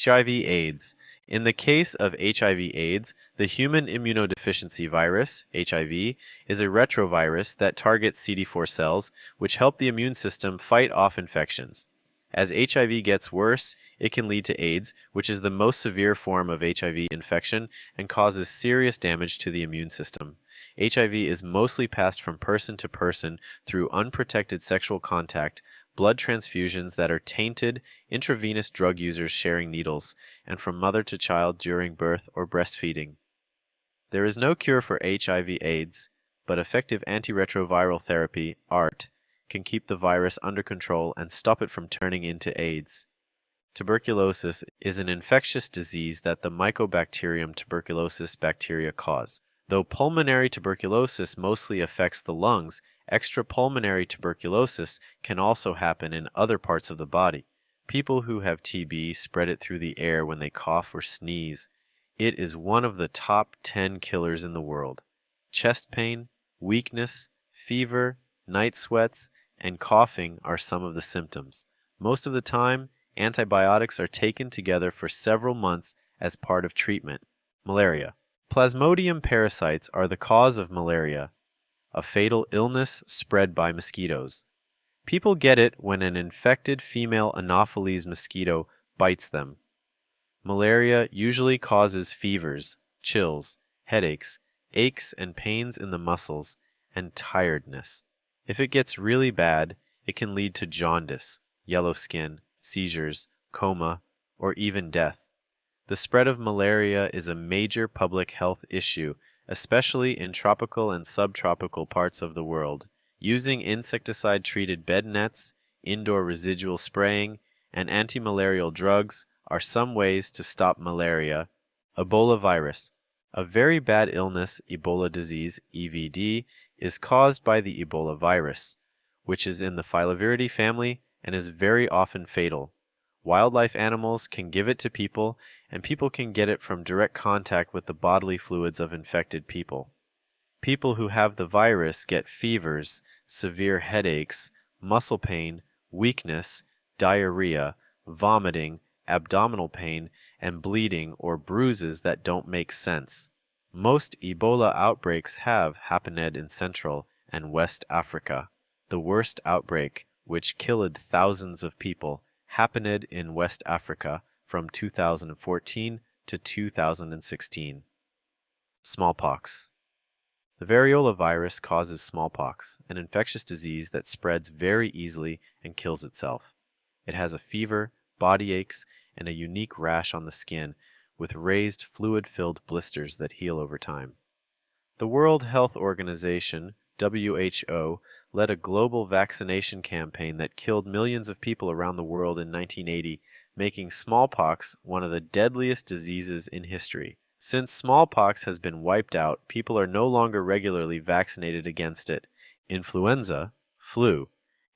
HIV/AIDS. In the case of HIV/AIDS, the human immunodeficiency virus, HIV, is a retrovirus that targets CD4 cells, which help the immune system fight off infections. As HIV gets worse, it can lead to AIDS, which is the most severe form of HIV infection and causes serious damage to the immune system. HIV is mostly passed from person to person through unprotected sexual contact, blood transfusions that are tainted, intravenous drug users sharing needles, and from mother to child during birth or breastfeeding. There is no cure for HIV/AIDS, but effective antiretroviral therapy, ART, can keep the virus under control and stop it from turning into AIDS. Tuberculosis is an infectious disease that the Mycobacterium tuberculosis bacteria cause. Though pulmonary tuberculosis mostly affects the lungs, extrapulmonary tuberculosis can also happen in other parts of the body. People who have TB spread it through the air when they cough or sneeze. It is one of the top 10 killers in the world. Chest pain, weakness, fever, night sweats, and coughing are some of the symptoms. Most of the time, antibiotics are taken together for several months as part of treatment. Malaria. Plasmodium parasites are the cause of malaria, a fatal illness spread by mosquitoes. People get it when an infected female Anopheles mosquito bites them. Malaria usually causes fevers, chills, headaches, aches and pains in the muscles, and tiredness. If it gets really bad, it can lead to jaundice, yellow skin, seizures, coma, or even death. The spread of malaria is a major public health issue, especially in tropical and subtropical parts of the world. Using insecticide-treated bed nets, indoor residual spraying, and antimalarial drugs are some ways to stop malaria. Ebola virus. A very bad illness, Ebola disease, EVD, is caused by the Ebola virus, which is in the Filoviridae family and is very often fatal. Wildlife animals can give it to people, and people can get it from direct contact with the bodily fluids of infected people. People who have the virus get fevers, severe headaches, muscle pain, weakness, diarrhea, vomiting, abdominal pain, and bleeding or bruises that don't make sense. Most Ebola outbreaks have happened in Central and West Africa. The worst outbreak, which killed thousands of people, happened in West Africa from 2014 to 2016. Smallpox. The variola virus causes smallpox, an infectious disease that spreads very easily and kills itself. It has a fever, body aches, and a unique rash on the skin, with raised fluid-filled blisters that heal over time. The World Health Organization, WHO, led a global vaccination campaign that killed millions of people around the world in 1980, making smallpox one of the deadliest diseases in history. Since smallpox has been wiped out, people are no longer regularly vaccinated against it. Influenza, flu,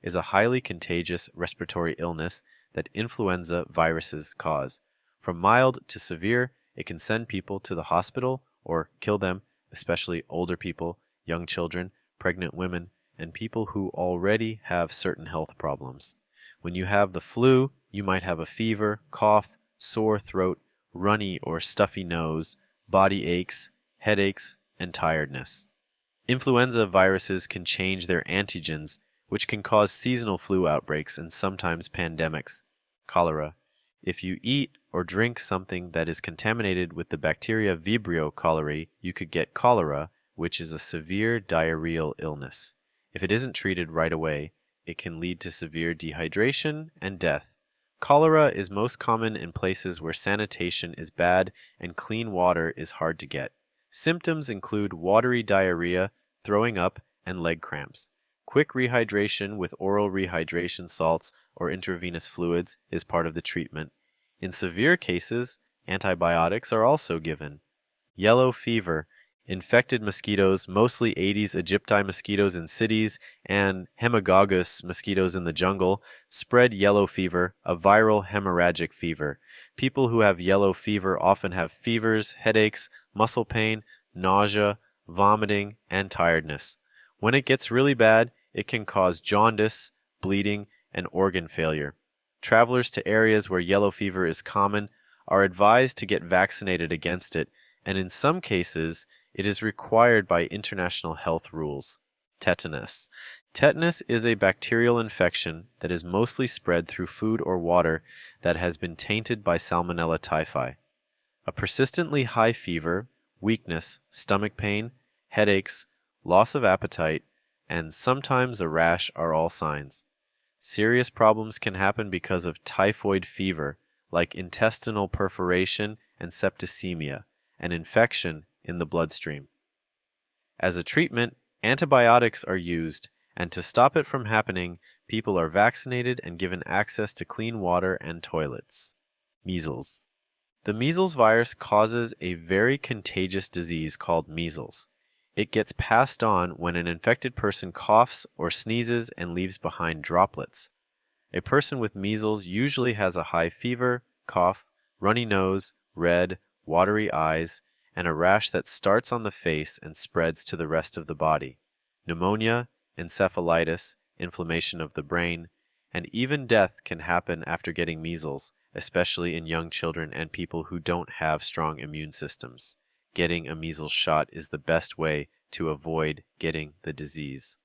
is a highly contagious respiratory illness that influenza viruses cause. From mild to severe, it can send people to the hospital or kill them, especially older people, young children, pregnant women, and people who already have certain health problems. When you have the flu, you might have a fever, cough, sore throat, runny or stuffy nose, body aches, headaches, and tiredness. Influenza viruses can change their antigens, which can cause seasonal flu outbreaks and sometimes pandemics. Cholera. If you eat or drink something that is contaminated with the bacteria Vibrio cholerae, you could get cholera, which is a severe diarrheal illness. If it isn't treated right away, it can lead to severe dehydration and death. Cholera is most common in places where sanitation is bad and clean water is hard to get. Symptoms include watery diarrhea, throwing up, and leg cramps. Quick rehydration with oral rehydration salts or intravenous fluids is part of the treatment. In severe cases, antibiotics are also given. Yellow fever. Infected mosquitoes, mostly Aedes aegypti mosquitoes in cities and Haemococcus mosquitoes in the jungle, spread yellow fever, a viral hemorrhagic fever. People who have yellow fever often have fevers, headaches, muscle pain, nausea, vomiting, and tiredness. When it gets really bad, it can cause jaundice, bleeding, and organ failure. Travelers to areas where yellow fever is common are advised to get vaccinated against it, and in some cases, it is required by international health rules. Tetanus. Tetanus is a bacterial infection that is mostly spread through food or water that has been tainted by Salmonella typhi. A persistently high fever, weakness, stomach pain, headaches, loss of appetite, and sometimes a rash are all signs. Serious problems can happen because of typhoid fever, like intestinal perforation and septicemia, an infection in the bloodstream. As a treatment, antibiotics are used, and to stop it from happening, people are vaccinated and given access to clean water and toilets. Measles. The measles virus causes a very contagious disease called measles. It gets passed on when an infected person coughs or sneezes and leaves behind droplets. A person with measles usually has a high fever, cough, runny nose, red, watery eyes, and a rash that starts on the face and spreads to the rest of the body. Pneumonia, encephalitis, inflammation of the brain, and even death can happen after getting measles, especially in young children and people who don't have strong immune systems. Getting a measles shot is the best way to avoid getting the disease.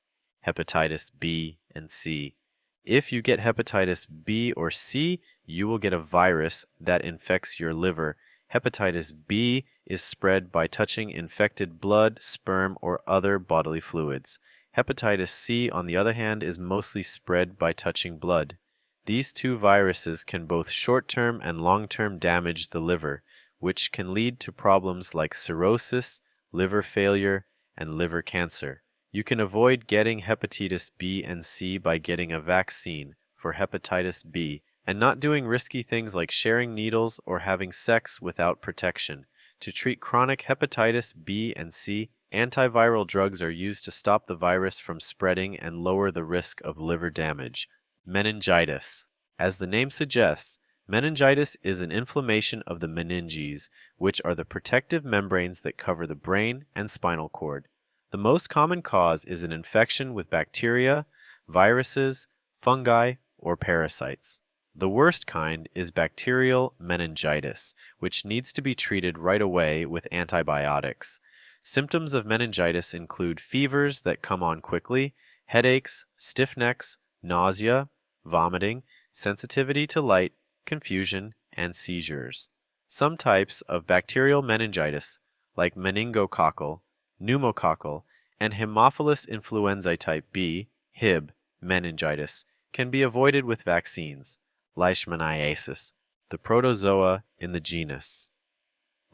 Hepatitis B and C. If you get hepatitis B or C, you will get a virus that infects your liver. Hepatitis B is spread by touching infected blood, sperm, or other bodily fluids. Hepatitis C, on the other hand, is mostly spread by touching blood. These two viruses can both short-term and long-term damage the liver, which can lead to problems like cirrhosis, liver failure, and liver cancer. You can avoid getting hepatitis B and C by getting a vaccine for hepatitis B and not doing risky things like sharing needles or having sex without protection. To treat chronic hepatitis B and C, antiviral drugs are used to stop the virus from spreading and lower the risk of liver damage. Meningitis. As the name suggests, meningitis is an inflammation of the meninges, which are the protective membranes that cover the brain and spinal cord. The most common cause is an infection with bacteria, viruses, fungi, or parasites. The worst kind is bacterial meningitis, which needs to be treated right away with antibiotics. Symptoms of meningitis include fevers that come on quickly, headaches, stiff necks, nausea, vomiting, sensitivity to light, confusion, and seizures. Some types of bacterial meningitis, like meningococcal, pneumococcal, and Haemophilus influenzae type B, Hib, meningitis, can be avoided with vaccines. Leishmaniasis, the protozoa in the genus.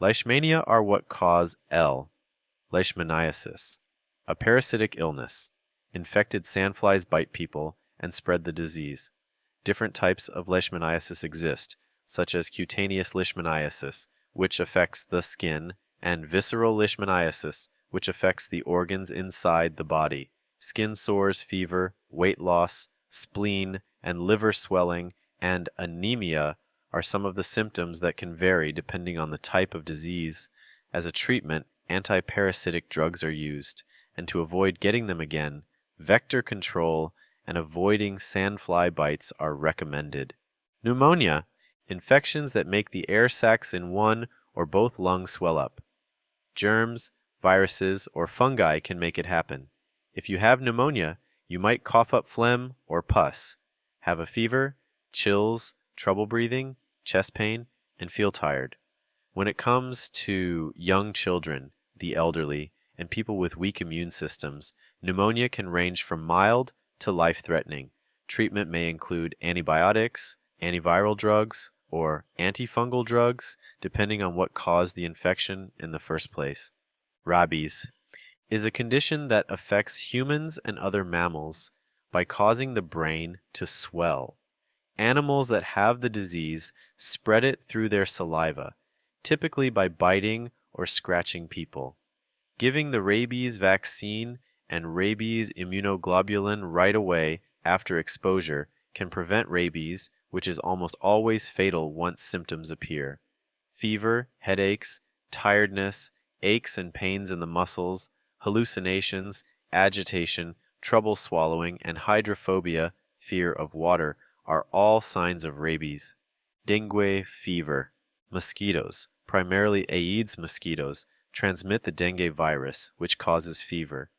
Leishmania are what cause L. Leishmaniasis, a parasitic illness. Infected sandflies bite people and spread the disease. Different types of leishmaniasis exist, such as cutaneous leishmaniasis, which affects the skin, and visceral leishmaniasis, which affects the organs inside the body. Skin sores, fever, weight loss, spleen, and liver swelling, and anemia are some of the symptoms that can vary depending on the type of disease. As a treatment, antiparasitic drugs are used, and to avoid getting them again, vector control and avoiding sandfly bites are recommended. Pneumonia, infections that make the air sacs in one or both lungs swell up. Germs, viruses, or fungi can make it happen. If you have pneumonia, you might cough up phlegm or pus, have a fever, chills, trouble breathing, chest pain, and feel tired. When it comes to young children, the elderly, and people with weak immune systems, pneumonia can range from mild to life-threatening. Treatment may include antibiotics, antiviral drugs, or antifungal drugs, depending on what caused the infection in the first place. Rabies is a condition that affects humans and other mammals by causing the brain to swell. Animals that have the disease spread it through their saliva, typically by biting or scratching people. Giving the rabies vaccine and rabies immunoglobulin right away after exposure can prevent rabies, which is almost always fatal once symptoms appear. Fever, headaches, tiredness, aches and pains in the muscles, hallucinations, agitation, trouble swallowing, and hydrophobia, fear of water, are all signs of rabies. Dengue fever. Mosquitoes, primarily Aedes mosquitoes, transmit the dengue virus, which causes fever.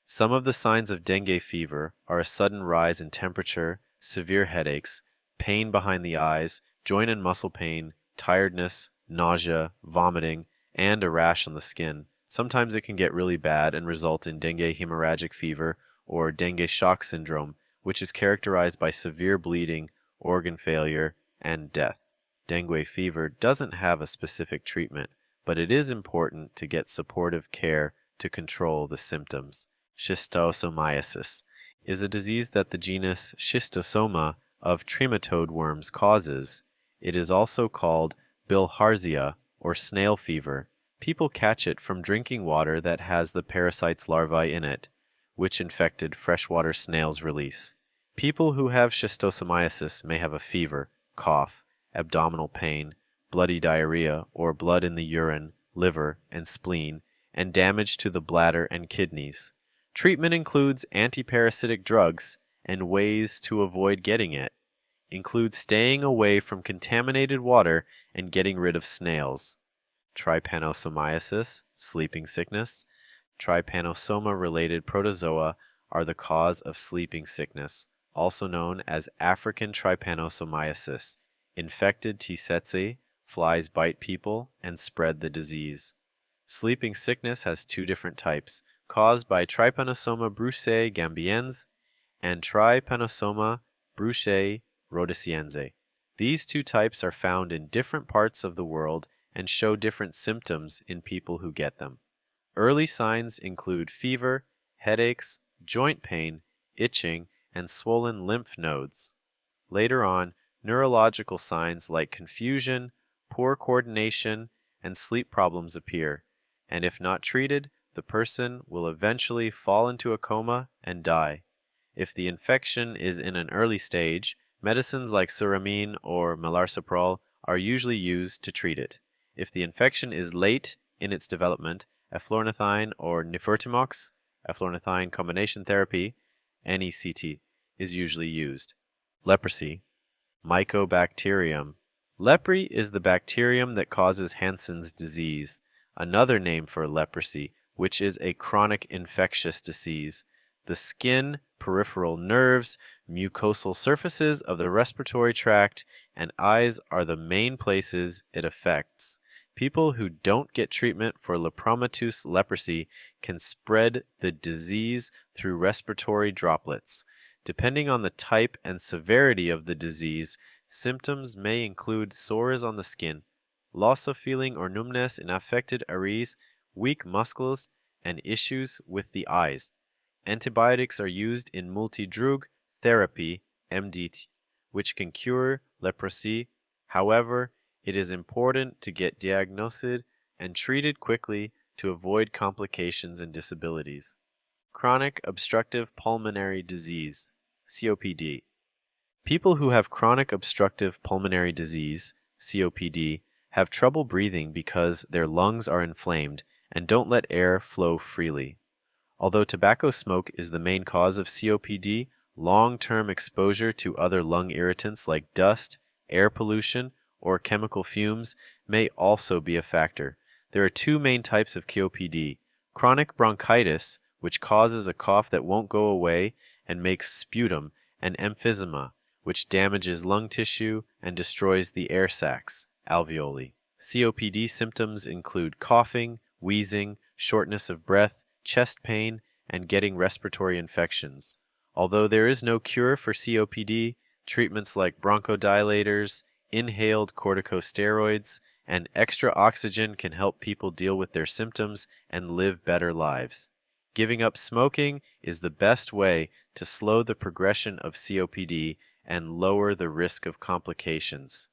Some of the signs of dengue fever are a sudden rise in temperature, severe headaches, pain behind the eyes, joint and muscle pain, tiredness, nausea, vomiting, and a rash on the skin. Sometimes it can get really bad and result in dengue hemorrhagic fever or dengue shock syndrome, which is characterized by severe bleeding, organ failure, and death. Dengue fever doesn't have a specific treatment, but it is important to get supportive care to control the symptoms. Schistosomiasis is a disease that the genus Schistosoma of trematode worms causes. It is also called bilharzia or snail fever. People catch it from drinking water that has the parasite's larvae in it, which infected freshwater snails release. People who have schistosomiasis may have a fever, cough, abdominal pain, bloody diarrhea or blood in the urine, liver, and spleen, and damage to the bladder and kidneys. Treatment includes antiparasitic drugs, and ways to avoid getting it include staying away from contaminated water and getting rid of snails. Trypanosomiasis, sleeping sickness. Trypanosoma-related protozoa are the cause of sleeping sickness, also known as African trypanosomiasis. Infected tsetse, flies bite people and spread the disease. Sleeping sickness has two different types, caused by Trypanosoma brucei gambiense and Trypanosoma brucei rhodesiense. These two types are found in different parts of the world and show different symptoms in people who get them. Early signs include fever, headaches, joint pain, itching, and swollen lymph nodes. Later on, neurological signs like confusion, poor coordination, and sleep problems appear, and if not treated, the person will eventually fall into a coma and die. If the infection is in an early stage, medicines like suramine or melarsoprol are usually used to treat it. If the infection is late in its development, eflornithine or nifurtimox, eflornithine combination therapy, NECT, is usually used. Leprosy. Mycobacterium. Lepre is the bacterium that causes Hansen's disease, another name for leprosy, which is a chronic infectious disease. The skin, peripheral nerves, mucosal surfaces of the respiratory tract, and eyes are the main places it affects. People who don't get treatment for lepromatous leprosy can spread the disease through respiratory droplets. Depending on the type and severity of the disease, symptoms may include sores on the skin, loss of feeling or numbness in affected areas, weak muscles, and issues with the eyes. Antibiotics are used in multi-drug therapy, MDT, which can cure leprosy. However, it is important to get diagnosed and treated quickly to avoid complications and disabilities. Chronic obstructive pulmonary disease, COPD. People who have chronic obstructive pulmonary disease, COPD, have trouble breathing because their lungs are inflamed and don't let air flow freely. Although tobacco smoke is the main cause of COPD, long-term exposure to other lung irritants like dust, air pollution, or chemical fumes may also be a factor. There are two main types of COPD: chronic bronchitis, which causes a cough that won't go away and makes sputum, and emphysema, which damages lung tissue and destroys the air sacs, alveoli. COPD symptoms include coughing, wheezing, shortness of breath, chest pain, and getting respiratory infections. Although there is no cure for COPD, treatments like bronchodilators, inhaled corticosteroids, and extra oxygen can help people deal with their symptoms and live better lives. Giving up smoking is the best way to slow the progression of COPD and lower the risk of complications.